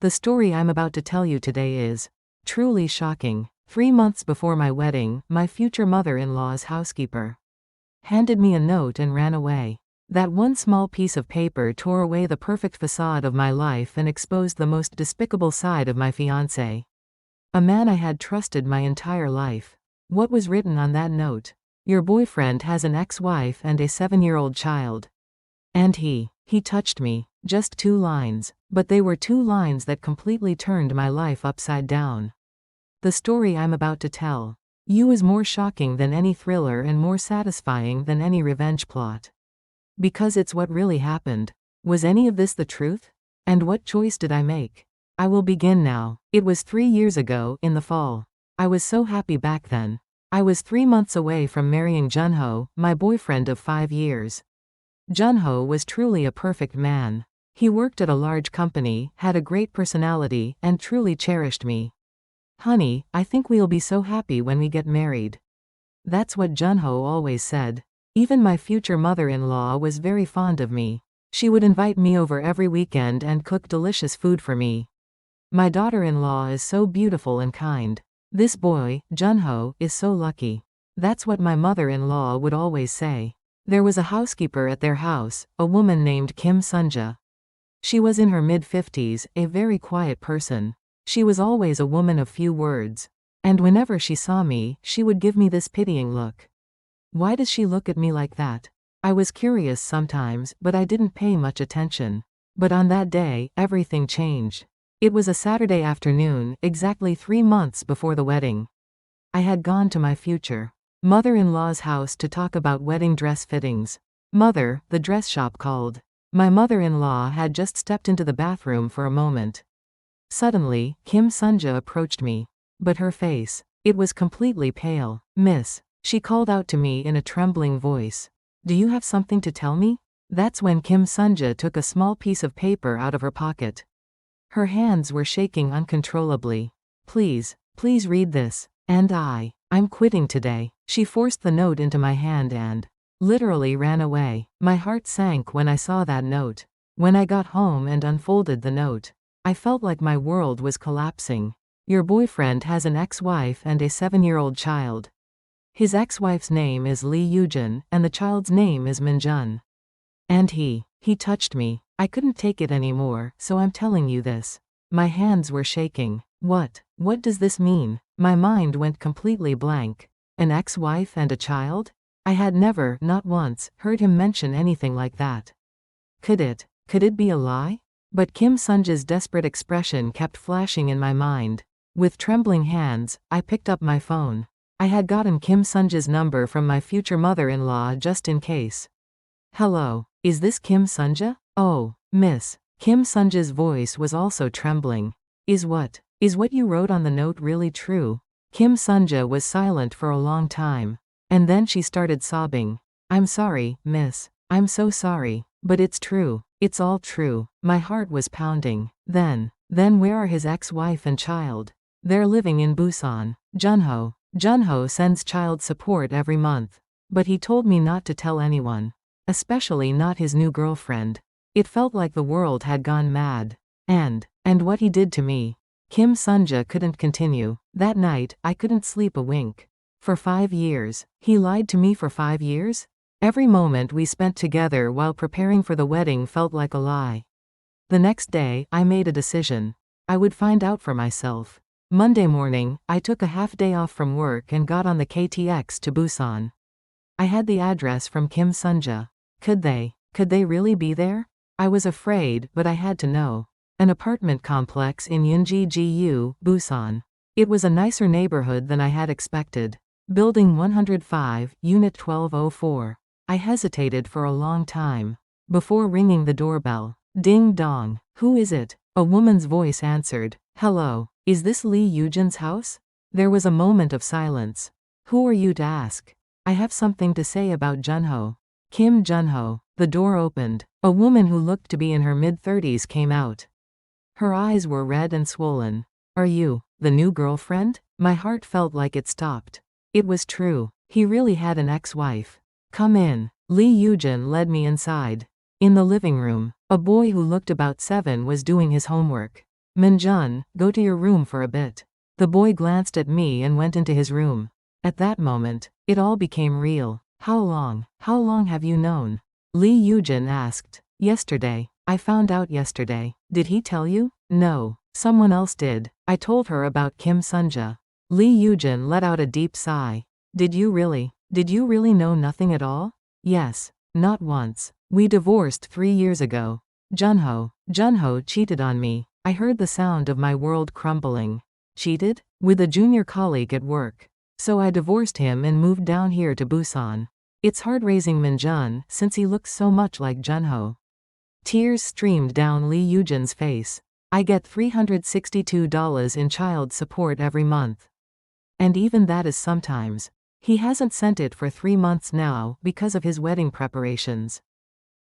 The story I'm about to tell you today is truly shocking. 3 months before my wedding, my future mother-in-law's housekeeper handed me a note and ran away. That one small piece of paper tore away the perfect facade of my life and exposed the most despicable side of my fiancé. A man I had trusted my entire life. What was written on that note? Your boyfriend has an ex-wife and a 7-year-old child. And he touched me. Just 2 lines. But they were 2 lines that completely turned my life upside down. The story I'm about to tell you is more shocking than any thriller and more satisfying than any revenge plot. Because it's what really happened. Was any of this the truth? And what choice did I make? I will begin now. It was 3 years ago, in the fall. I was so happy back then. I was 3 months away from marrying Junho, my boyfriend of 5 years. Junho was truly a perfect man. He worked at a large company, had a great personality, and truly cherished me. Honey, I think we'll be so happy when we get married. That's what Junho always said. Even my future mother-in-law was very fond of me. She would invite me over every weekend and cook delicious food for me. My daughter-in-law is so beautiful and kind. This boy, Junho, is so lucky. That's what my mother-in-law would always say. There was a housekeeper at their house, a woman named Kim Sunja. She was in her mid-50s, a very quiet person. She was always a woman of few words. And whenever she saw me, she would give me this pitying look. Why does she look at me like that? I was curious sometimes, but I didn't pay much attention. But on that day, everything changed. It was a Saturday afternoon, exactly 3 months before the wedding. I had gone to my future mother-in-law's house to talk about wedding dress fittings. Mother, the dress shop called. My mother-in-law had just stepped into the bathroom for a moment. Suddenly, Kim Sunja approached me. But her face, it was completely pale. Miss, she called out to me in a trembling voice. Do you have something to tell me? That's when Kim Sunja took a small piece of paper out of her pocket. Her hands were shaking uncontrollably. Please read this. And I'm quitting today. She forced the note into my hand and literally ran away. My heart sank when I saw that note. When I got home and unfolded the note, I felt like my world was collapsing. Your boyfriend has an ex-wife and a 7-year-old child. His ex-wife's name is Lee Yujin, and the child's name is Minjun. And he touched me. I couldn't take it anymore, so I'm telling you this. My hands were shaking. What does this mean? My mind went completely blank. An ex-wife and a child? I had never, not once, heard him mention anything like that. Could it be a lie? But Kim Sunja's desperate expression kept flashing in my mind. With trembling hands, I picked up my phone. I had gotten Kim Sunja's number from my future mother-in-law just in case. Hello, is this Kim Sunja? Oh, miss. Kim Sunja's voice was also trembling. Is what you wrote on the note really true? Kim Sunja was silent for a long time. And then she started sobbing. I'm sorry, miss. I'm so sorry. But it's true. It's all true. My heart was pounding. Then where are his ex-wife and child? They're living in Busan. Junho sends child support every month. But he told me not to tell anyone. Especially not his new girlfriend. It felt like the world had gone mad. And what he did to me. Kim Sunja couldn't continue. That night, I couldn't sleep a wink. For 5 years. He lied to me for 5 years? Every moment we spent together while preparing for the wedding felt like a lie. The next day, I made a decision. I would find out for myself. Monday morning, I took a half day off from work and got on the KTX to Busan. I had the address from Kim Sunja. Could they really be there? I was afraid, but I had to know. An apartment complex in Yunji-gu, Busan. It was a nicer neighborhood than I had expected. Building 105, Unit 1204. I hesitated for a long time. Before ringing the doorbell. Ding dong. Who is it? A woman's voice answered. Hello. Is this Lee Yujin's house? There was a moment of silence. Who are you to ask? I have something to say about Junho. Kim Junho. The door opened. A woman who looked to be in her mid-30s came out. Her eyes were red and swollen. Are you the new girlfriend? My heart felt like it stopped. It was true. He really had an ex-wife. Come in. Lee Yujin led me inside. In the living room, a boy who looked about 7 was doing his homework. Minjun, go to your room for a bit. The boy glanced at me and went into his room. At that moment, it all became real. How long have you known? Lee Yujin asked. Yesterday. I found out yesterday. Did he tell you? No. Someone else did. I told her about Kim Sunja. Lee Yujin let out a deep sigh. Did you really? Did you really know nothing at all? Yes. Not once. We divorced 3 years ago. Junho cheated on me. I heard the sound of my world crumbling. Cheated? With a junior colleague at work. So I divorced him and moved down here to Busan. It's hard raising Minjun since he looks so much like Junho. Tears streamed down Lee Yujin's face. I get $362 in child support every month. And even that is sometimes. He hasn't sent it for 3 months now because of his wedding preparations.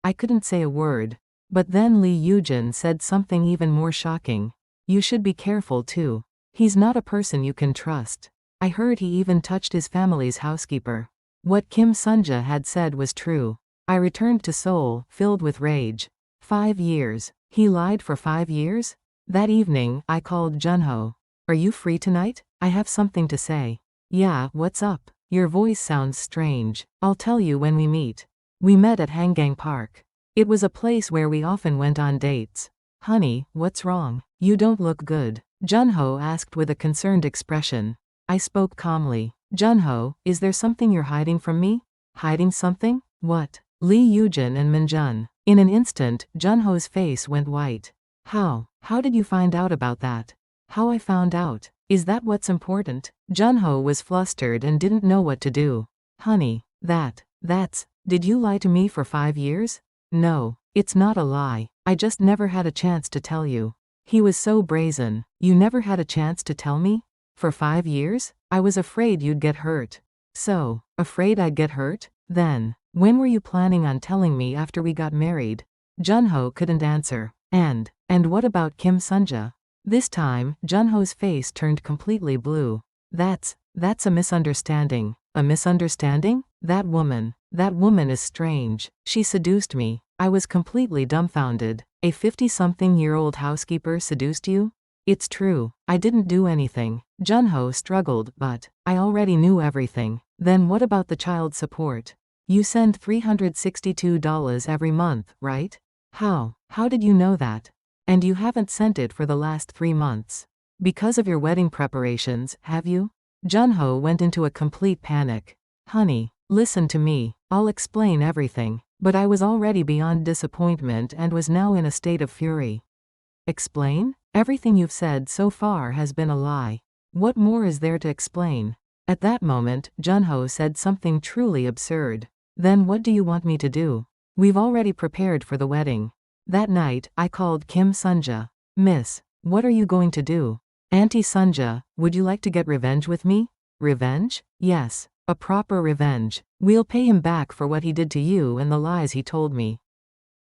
I couldn't say a word. But then Lee Yujin said something even more shocking. You should be careful too. He's not a person you can trust. I heard he even touched his family's housekeeper. What Kim Sunja had said was true. I returned to Seoul, filled with rage. 5 years. He lied for 5 years? That evening, I called Junho. Are you free tonight? I have something to say. Yeah, what's up? Your voice sounds strange. I'll tell you when we meet. We met at Hangang Park. It was a place where we often went on dates. Honey, what's wrong? You don't look good. Junho asked with a concerned expression. I spoke calmly. Junho, is there something you're hiding from me? Hiding something? What? Lee Yujin and Minjun. In an instant, Junho's face went white. How? How did you find out about that? How I found out? Is that what's important? Junho was flustered and didn't know what to do. Honey, that's, did you lie to me for 5 years? No, it's not a lie. I just never had a chance to tell you. He was so brazen. You never had a chance to tell me? For 5 years? I was afraid you'd get hurt. So, afraid I'd get hurt? Then, when were you planning on telling me after we got married? Junho couldn't answer. And what about Kim Sunja? This time, Junho's face turned completely blue. That's a misunderstanding. A misunderstanding? That woman is strange. She seduced me. I was completely dumbfounded. A 50-something-year-old housekeeper seduced you? It's true. I didn't do anything. Junho struggled, but I already knew everything. Then what about the child support? You send $362 every month, right? How did you know that? And you haven't sent it for the last 3 months. Because of your wedding preparations, have you? Junho went into a complete panic. Honey, listen to me. I'll explain everything. But I was already beyond disappointment and was now in a state of fury. Explain? Everything you've said so far has been a lie. What more is there to explain? At that moment, Junho said something truly absurd. Then what do you want me to do? We've already prepared for the wedding. That night, I called Kim Sunja. Miss, what are you going to do? Auntie Sunja, would you like to get revenge with me? Revenge? Yes, a proper revenge. We'll pay him back for what he did to you and the lies he told me.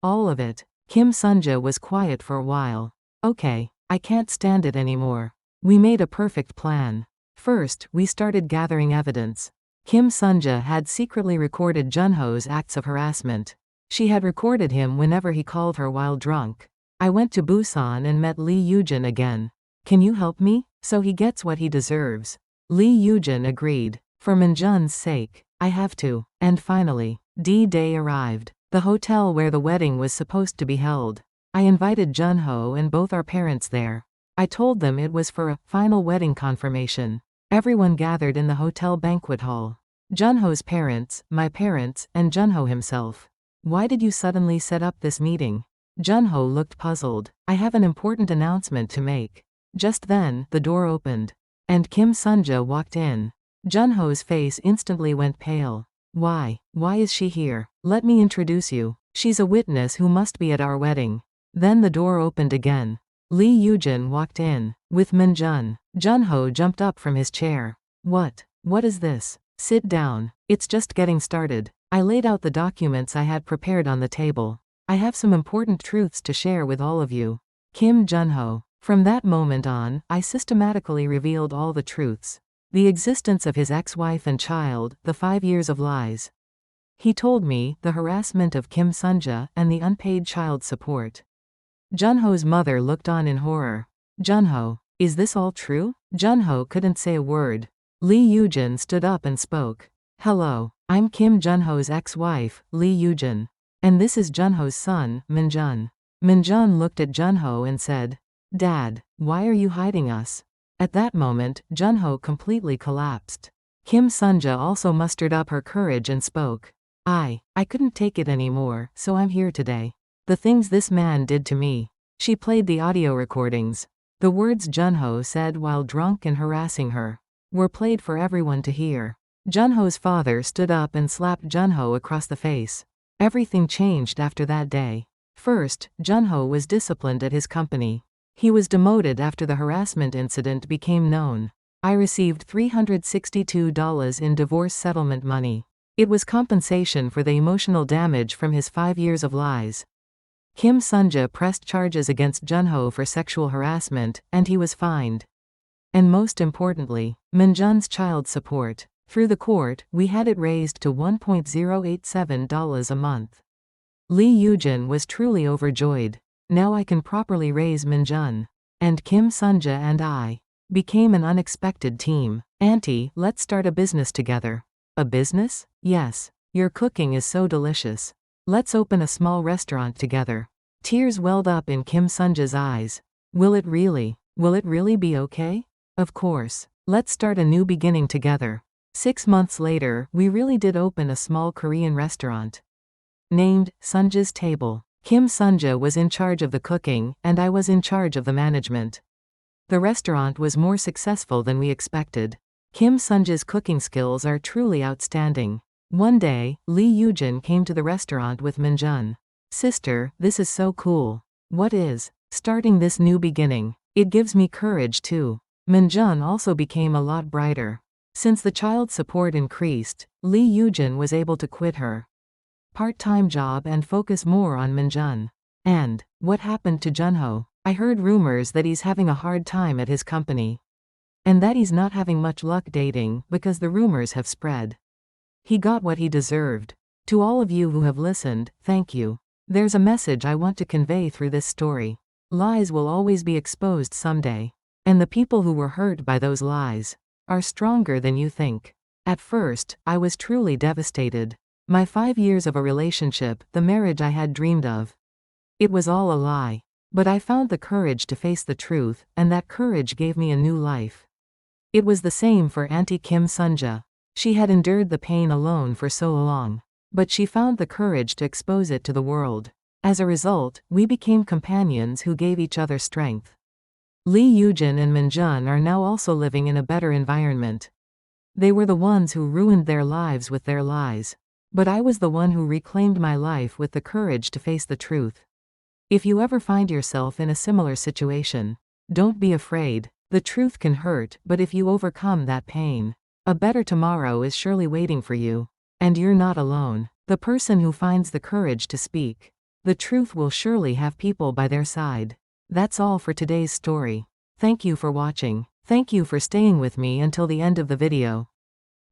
All of it. Kim Sunja was quiet for a while. Okay, I can't stand it anymore. We made a perfect plan. First, we started gathering evidence. Kim Sunja had secretly recorded Junho's acts of harassment. She had recorded him whenever he called her while drunk. I went to Busan and met Lee Yujin again. Can you help me? So he gets what he deserves. Lee Yujin agreed. For Minjun's sake, I have to. And finally, D-Day arrived. The hotel where the wedding was supposed to be held. I invited Junho and both our parents there. I told them it was for a final wedding confirmation. Everyone gathered in the hotel banquet hall. Junho's parents, my parents, and Junho himself. Why did you suddenly set up this meeting? Junho looked puzzled. I have an important announcement to make. Just then, the door opened. And Kim Sunja walked in. Junho's face instantly went pale. Why is she here? Let me introduce you. She's a witness who must be at our wedding. Then the door opened again. Lee Yujin walked in. With Minjun. Junho jumped up from his chair. What is this? Sit down. It's just getting started. I laid out the documents I had prepared on the table. I have some important truths to share with all of you. Kim Junho. From that moment on, I systematically revealed all the truths. The existence of his ex-wife and child, the 5 years of lies. He told me, the harassment of Kim Sunja, and the unpaid child support. Junho's mother looked on in horror. Junho, is this all true? Junho couldn't say a word. Lee Yujin stood up and spoke. Hello, I'm Kim Junho's ex-wife, Lee Yujin. And this is Junho's son, Minjun. Minjun looked at Junho and said, Dad, why are you hiding us? At that moment, Junho completely collapsed. Kim Sunja also mustered up her courage and spoke. I couldn't take it anymore, so I'm here today. The things this man did to me. She played the audio recordings. The words Junho said while drunk and harassing her were played for everyone to hear. Junho's father stood up and slapped Junho across the face. Everything changed after that day. First, Junho was disciplined at his company. He was demoted after the harassment incident became known. I received $362 in divorce settlement money. It was compensation for the emotional damage from his 5 years of lies. Kim Sunja pressed charges against Junho for sexual harassment, and he was fined. And most importantly, Minjun's child support. Through the court, we had it raised to $1.087 a month. Lee Yujin was truly overjoyed. Now I can properly raise Minjun. And Kim Sunja and I became an unexpected team. Auntie, let's start a business together. A business? Yes. Your cooking is so delicious. Let's open a small restaurant together. Tears welled up in Kim Sunja's eyes. Will it really be okay? Of course. Let's start a new beginning together. 6 months later, we really did open a small Korean restaurant. Named Sunja's Table. Kim Sunja was in charge of the cooking, and I was in charge of the management. The restaurant was more successful than we expected. Kim Sunja's cooking skills are truly outstanding. One day, Lee Yujin came to the restaurant with Minjun. Sister, this is so cool. What is? Starting this new beginning. It gives me courage too. Minjun also became a lot brighter. Since the child support increased, Lee Yujin was able to quit her part-time job and focus more on Minjun. And what happened to Junho? I heard rumors that he's having a hard time at his company. And that he's not having much luck dating because the rumors have spread. He got what he deserved. To all of you who have listened, thank you. There's a message I want to convey through this story. Lies will always be exposed someday. And the people who were hurt by those lies are stronger than you think. At first, I was truly devastated. My 5 years of a relationship, the marriage I had dreamed of. It was all a lie. But I found the courage to face the truth, and that courage gave me a new life. It was the same for Auntie Kim Sunja. She had endured the pain alone for so long. But she found the courage to expose it to the world. As a result, we became companions who gave each other strength. Lee Yujin and Minjun are now also living in a better environment. They were the ones who ruined their lives with their lies. But I was the one who reclaimed my life with the courage to face the truth. If you ever find yourself in a similar situation, don't be afraid. The truth can hurt, but if you overcome that pain, a better tomorrow is surely waiting for you. And you're not alone. The person who finds the courage to speak the truth will surely have people by their side. That's all for today's story. Thank you for watching. Thank you for staying with me until the end of the video.